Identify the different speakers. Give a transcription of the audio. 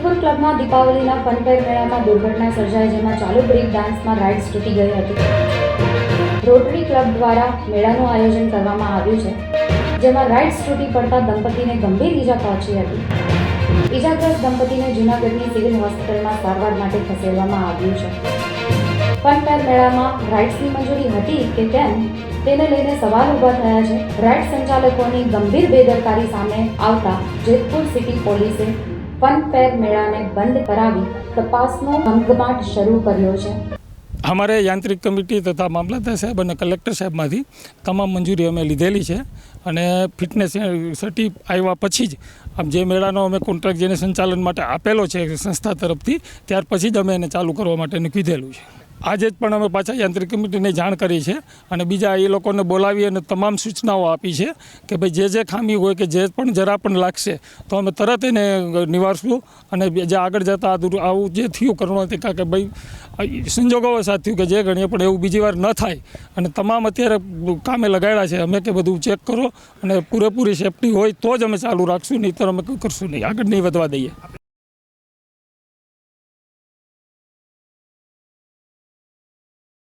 Speaker 1: જોધપુર ક્લબમાં દીપાવલીના ફનફેર મેળામાં દુર્ઘટના સર્જાઈ, જેમાં ચાલુ બ્રેક ડાન્સમાં રાઇડ્સ તૂટી ગઈ હતી। રોટરી ક્લબ દ્વારા મેળાનું આયોજન કરવામાં આવ્યું છે, જેમાં રાઇડ્સ તૂટી પડતા દંપતીને ગંભીર ઈજા પહોંચી હતી। ઈજાગ્રસ્ત દંપતીને જૂનાગઢની સિવિલ હોસ્પિટલમાં સારવાર માટે ખસેડવામાં આવ્યું છે। ફનફેર મેળામાં રાઇડ્સની મંજૂરી હતી કે કેમ તેને લઈને સવાલ ઊભા થયા છે। રાઇડ સંચાલકોની ગંભીર બેદરકારી સામે આવતા જેતપુર સિટી પોલીસે ફનફેર મેળાને બંધ કરાવી તપાસનો ધમધમાટ શરૂ કર્યો છે।
Speaker 2: हमारे यांत्रिक कमिटी तथा मामलतदार साहब और कलेक्टर साहब में तमाम मंजूरी अमे लीधेली है और फिटनेस सर्टी आव्या पछी ज आम जे मेळानो अमे कॉन्ट्राक्ट जेने संचालन माटे आपेलो है संस्था तरफथी त्यार पछी ज अमे एने चालू करवा माटेनुं कीधेलुं छे। आज ज पण अमे पाछा यांत्रिक कमिटीने जाण करी है और बीजा ए लोकोने बोलावी अने तमाम सूचनाओं आपी है कि भाई जे खामी होय के जे पण जरा पण लागशे तो अमे तरत एने निवारशुं अने जे आगळ जता आवुं जे थयुं करुणातिका के भाई संजोगों साथ थयुं के जे गणीए पण एवुं बीजी वार न थाय अने तमाम अत्यारे कामे लगाड्या छे। अमे के बधुं चेक करो अने पूरेपूरी सेफ्टी होय तो ज अमे चालू राखशुं, नहींतर अमे करशुं नहीं, आगळ नहीं वधवा दईए।